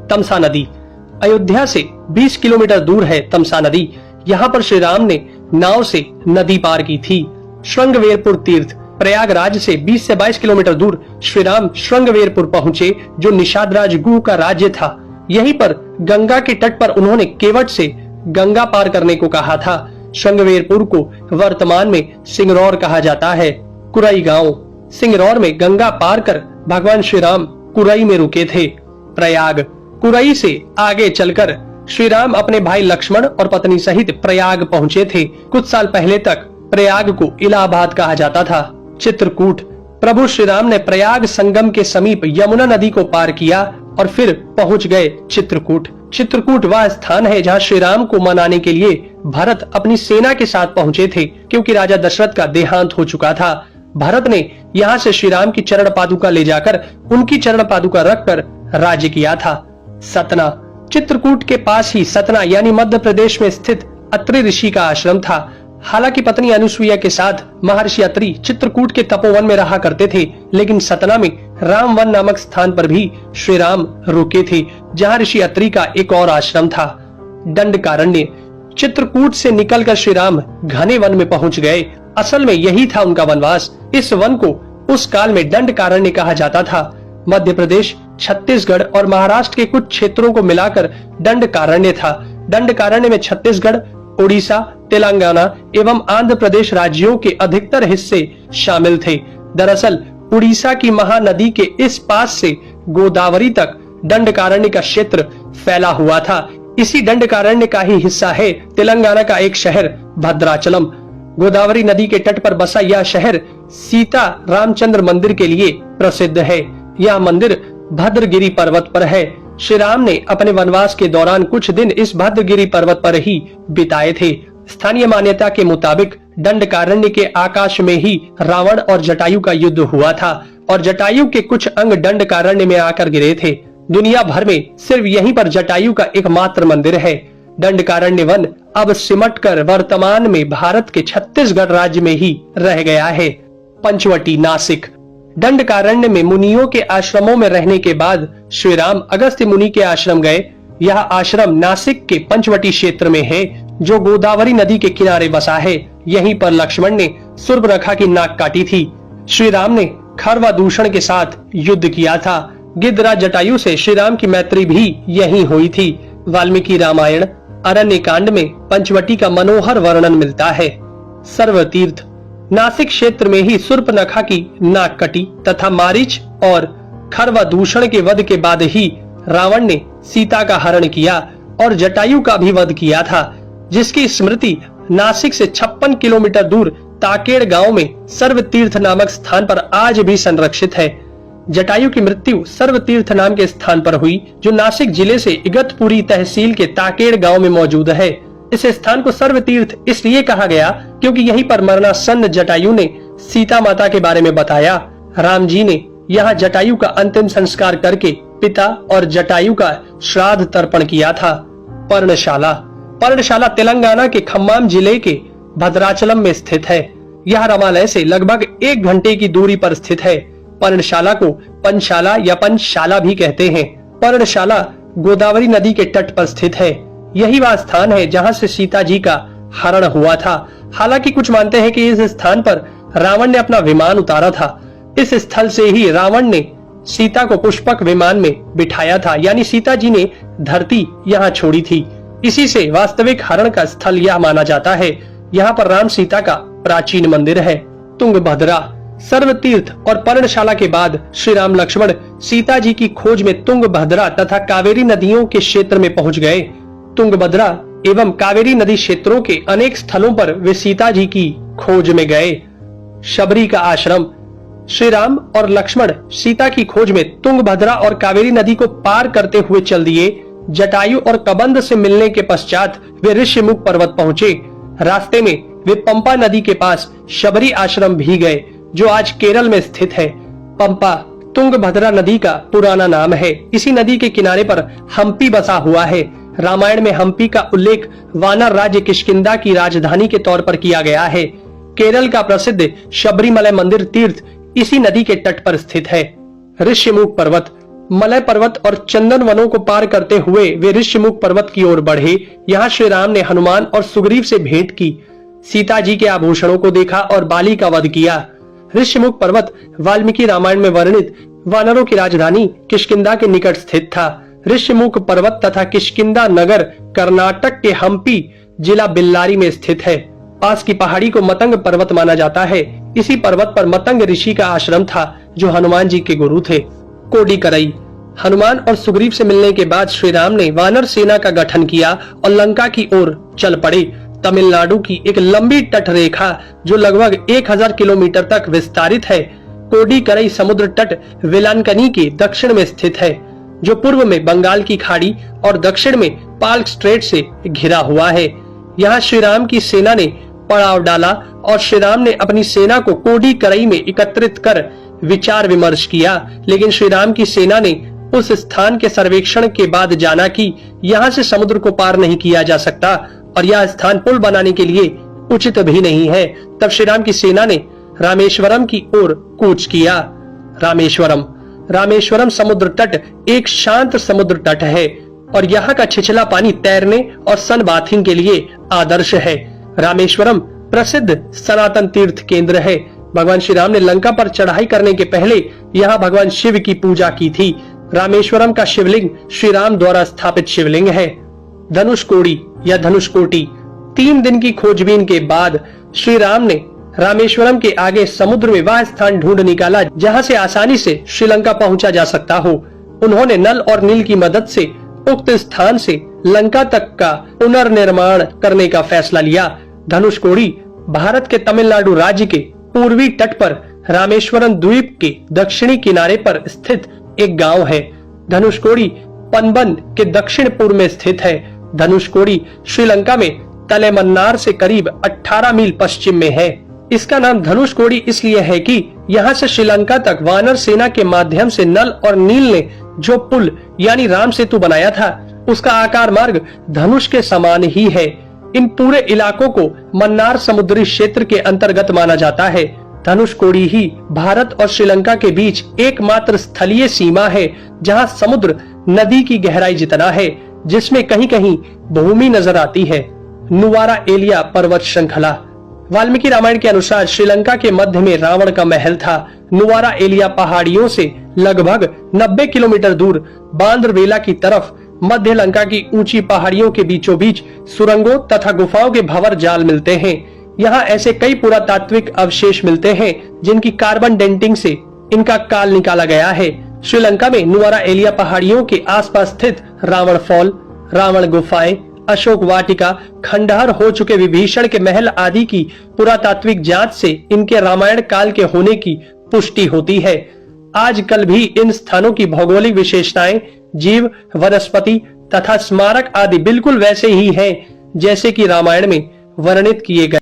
तमसा नदी। अयोध्या से 20 किलोमीटर दूर है तमसा नदी। यहाँ पर श्री राम ने नाव से नदी पार की थी। श्रृंगवेरपुर तीर्थ। प्रयागराज से 20 से 22 किलोमीटर दूर श्री राम श्रृंगवेरपुर पहुँचे, जो निषादराज गुह का राज्य था। यहीं पर गंगा के तट पर उन्होंने केवट से गंगा पार करने को कहा था। श्रृंगवेरपुर को वर्तमान में सिंगरौर कहा जाता है। कुरई गांव। सिंगरौर में गंगा पार कर भगवान श्री राम कुरई में रुके थे। प्रयाग। कुरई से आगे चलकर श्री राम अपने भाई लक्ष्मण और पत्नी सहित प्रयाग पहुँचे थे। कुछ साल पहले तक प्रयाग को इलाहाबाद कहा जाता था। चित्रकूट। प्रभु श्री राम ने प्रयाग संगम के समीप यमुना नदी को पार किया और फिर पहुंच गए चित्रकूट। चित्रकूट वह स्थान है जहां श्री राम को मनाने के लिए भरत अपनी सेना के साथ पहुंचे थे, क्योंकि राजा दशरथ का देहांत हो चुका था। भरत ने यहां से श्री राम की चरण पादुका ले जाकर उनकी चरण पादुका रखकर राज्य किया था। सतना। चित्रकूट के पास ही सतना यानी मध्य प्रदेश में स्थित अत्रि ऋषि का आश्रम था। हालांकि पत्नी अनुसुईया के साथ महर्षि अत्रि चित्रकूट के तपोवन में रहा करते थे, लेकिन सतना में रामवन नामक स्थान पर भी श्री राम रुके थे, जहां ऋषि अत्रि का एक और आश्रम था। दंडकारण्य। चित्रकूट से निकलकर श्री राम घने वन में पहुंच गए। असल में यही था उनका वनवास। इस वन को उस काल में दंडकारण्य कहा जाता था। मध्य प्रदेश, छत्तीसगढ़ और महाराष्ट्र के कुछ क्षेत्रों को मिलाकर दंडकारण्य था। दंडकारण्य में छत्तीसगढ़, उड़ीसा, तेलंगाना एवं आंध्र प्रदेश राज्यों के अधिकतर हिस्से शामिल थे। दरअसल उड़ीसा की महानदी के इस पास से गोदावरी तक दंडकारण्य का क्षेत्र फैला हुआ था। इसी दंडकारण्य का ही हिस्सा है तेलंगाना का एक शहर भद्राचलम। गोदावरी नदी के तट पर बसा यह शहर सीता रामचंद्र मंदिर के लिए प्रसिद्ध है। यह मंदिर भद्रगिरी पर्वत पर है। श्री राम ने अपने वनवास के दौरान कुछ दिन इस भद्रगिरी पर्वत पर ही बिताए थे। स्थानीय मान्यता के मुताबिक दंडकारण्य के आकाश में ही रावण और जटायु का युद्ध हुआ था और जटायु के कुछ अंग दंडकारण्य में आकर गिरे थे। दुनिया भर में सिर्फ यहीं पर जटायु का एकमात्र मंदिर है। दंडकारण्य वन अब सिमटकर वर्तमान में भारत के छत्तीसगढ़ राज्य में ही रह गया है। पंचवटी। नासिक। दंडकारण्य में मुनियों के आश्रमों में रहने के बाद श्री राम अगस्त्य मुनि के आश्रम गए। यह आश्रम नासिक के पंचवटी क्षेत्र में है, जो गोदावरी नदी के किनारे बसा है। यहीं पर लक्ष्मण ने सूर्पनखा की नाक काटी थी। श्री राम ने खरवा दूषण के साथ युद्ध किया था। गिद्धराज जटायु से श्री राम की मैत्री भी यहीं हुई थी। वाल्मीकि रामायण अरण्य कांड में पंचवटी का मनोहर वर्णन मिलता है। सर्वतीर्थ। नासिक क्षेत्र में ही सूर्पनखा की नाक कटी तथा मारीच और खरवा दूषण के वध के बाद ही रावण ने सीता का हरण किया और जटायु का भी वध किया था, जिसकी स्मृति नासिक से 56 किलोमीटर दूर ताकेड़ गांव में सर्वतीर्थ नामक स्थान पर आज भी संरक्षित है। जटायु की मृत्यु सर्वतीर्थ नाम के स्थान पर हुई, जो नासिक जिले से इगतपुरी तहसील के ताकेड़ गांव में मौजूद है। इस स्थान को सर्वतीर्थ इसलिए कहा गया क्योंकि यहीं पर मरणासन्न जटायु ने सीता माता के बारे में बताया। राम जी ने यहाँ जटायु का अंतिम संस्कार करके पिता और जटायु का श्राद्ध तर्पण किया था। पर्णशाला। पर्णशाला तेलंगाना के खम्माम जिले के भद्राचलम में स्थित है। यह रामालय से लगभग 1 घंटे की दूरी पर स्थित है। पर्णशाला को पंचशाला या पंचशाला भी कहते हैं। पर्णशाला गोदावरी नदी के तट पर स्थित है। यही वह स्थान है जहां से सीता जी का हरण हुआ था। हालांकि कुछ मानते हैं कि इस स्थान पर रावण ने अपना विमान उतारा था। इस स्थल से ही रावण ने सीता को पुष्पक विमान में बिठाया था, यानी सीता जी ने धरती यहाँ छोड़ी थी। इसी से वास्तविक हरण का स्थल यह माना जाता है। यहाँ पर राम सीता का प्राचीन मंदिर है। तुंगभद्रा। सर्वतीर्थ और पर्णशाला के बाद श्री राम लक्ष्मण सीता जी की खोज में तुंगभद्रा तथा कावेरी नदियों के क्षेत्र में पहुंच गए। तुंगभद्रा एवं कावेरी नदी क्षेत्रों के अनेक स्थलों पर वे सीता जी की खोज में गए। शबरी का आश्रम। श्री राम और लक्ष्मण सीता की खोज में तुंगभद्रा और कावेरी नदी को पार करते हुए चल दिए। जटायु और कबंध से मिलने के पश्चात वे ऋषिमुख पर्वत पहुंचे। रास्ते में वे पंपा नदी के पास शबरी आश्रम भी गए, जो आज केरल में स्थित है। पंपा तुंगभद्रा नदी का पुराना नाम है। इसी नदी के किनारे पर हम्पी बसा हुआ है। रामायण में हम्पी का उल्लेख वानर राज्य किष्किंधा की राजधानी के तौर पर किया गया है। केरल का प्रसिद्ध शबरीमलय मंदिर तीर्थ इसी नदी के तट पर स्थित है। ऋषिमुख पर्वत। मलय पर्वत और चंदन वनों को पार करते हुए वे ऋषिमुख पर्वत की ओर बढ़े। यहाँ श्री राम ने हनुमान और सुग्रीव से भेंट की, सीता जी के आभूषणों को देखा और बाली का वध किया। ऋषिमुख पर्वत वाल्मीकि रामायण में वर्णित वानरों की राजधानी किष्किंधा के निकट स्थित था। ऋषिमुख पर्वत तथा किष्किंधा नगर कर्नाटक के हम्पी जिला बेल्लारी में स्थित है। पास की पहाड़ी को मतंग पर्वत माना जाता है। इसी पर्वत पर मतंग ऋषि का आश्रम था जो हनुमान जी के गुरु थे। कोडिकरई। हनुमान और सुग्रीव से मिलने के बाद श्री राम ने वानर सेना का गठन किया और लंका की ओर चल पड़े। तमिलनाडु की एक लंबी तट रेखा जो लगभग 1000 किलोमीटर तक विस्तारित है। कोडिकरई समुद्र तट वेलांकनी के दक्षिण में स्थित है, जो पूर्व में बंगाल की खाड़ी और दक्षिण में पाल्क स्ट्रेट से घिरा हुआ है। यहाँ श्री राम की सेना ने पड़ाव डाला और श्री राम ने अपनी सेना को कोडिकरई में एकत्रित कर विचार विमर्श किया, लेकिन श्री राम की सेना ने उस स्थान के सर्वेक्षण के बाद जाना कि यहाँ से समुद्र को पार नहीं किया जा सकता और यह स्थान पुल बनाने के लिए उचित भी नहीं है। तब श्री राम की सेना ने रामेश्वरम की ओर कूच किया। रामेश्वरम समुद्र तट एक शांत समुद्र तट है और यहाँ का छिछला पानी तैरने और सन बाथिंग के लिए आदर्श है। रामेश्वरम प्रसिद्ध सनातन तीर्थ केंद्र है। भगवान श्री राम ने लंका पर चढ़ाई करने के पहले यहाँ भगवान शिव की पूजा की थी। रामेश्वरम का शिवलिंग श्री राम द्वारा स्थापित शिवलिंग है। धनुषकोडी या धनुषकोटी। 3 दिन की खोजबीन के बाद श्री राम ने रामेश्वरम के आगे समुद्र में वह स्थान ढूंढ निकाला जहाँ से आसानी से श्रीलंका पहुंचा जा सकता हो। उन्होंने नल और नील की मदद से उक्त स्थान से लंका तक का पुनर्निर्माण करने का फैसला लिया। धनुषकोडी भारत के तमिलनाडु राज्य के पूर्वी तट पर रामेश्वरम द्वीप के दक्षिणी किनारे पर स्थित एक गांव है। धनुषकोडी पनबन के दक्षिण पूर्व में स्थित है। धनुषकोडी श्रीलंका में तलेमन्नार से करीब 18 मील पश्चिम में है। इसका नाम धनुषकोडी इसलिए है कि यहाँ से श्रीलंका तक वानर सेना के माध्यम से नल और नील ने जो पुल यानी राम सेतु बनाया था, उसका आकार मार्ग धनुष के समान ही है। इन पूरे इलाकों को मन्नार समुद्री क्षेत्र के अंतर्गत माना जाता है। धनुषकोडी ही भारत और श्रीलंका के बीच एकमात्र स्थलीय सीमा है जहां समुद्र नदी की गहराई जितना है, जिसमें कहीं कहीं भूमि नजर आती है। नुवारा एलिया पर्वत श्रृंखला। वाल्मीकि रामायण के अनुसार श्रीलंका के मध्य में रावण का महल था। नुवारा एलिया पहाड़ियों से लगभग 90 किलोमीटर दूर बांद्रवेला की तरफ मध्य लंका की ऊंची पहाड़ियों के बीचों बीच सुरंगों तथा गुफाओं के भंवर जाल मिलते हैं। यहाँ ऐसे कई पुरातात्विक अवशेष मिलते हैं जिनकी कार्बन डेंटिंग से इनका काल निकाला गया है। श्रीलंका में नुवारा एलिया पहाड़ियों के आसपास स्थित रावण फॉल, रावण गुफाएं, अशोक वाटिका, खंडहर हो चुके विभीषण के महल आदि की पुरातात्विक जांच से इनके रामायण काल के होने की पुष्टि होती है। आजकल भी इन स्थानों की भौगोलिक विशेषताएं, जीव, वनस्पति तथा स्मारक आदि बिल्कुल वैसे ही हैं जैसे कि रामायण में वर्णित किए गए।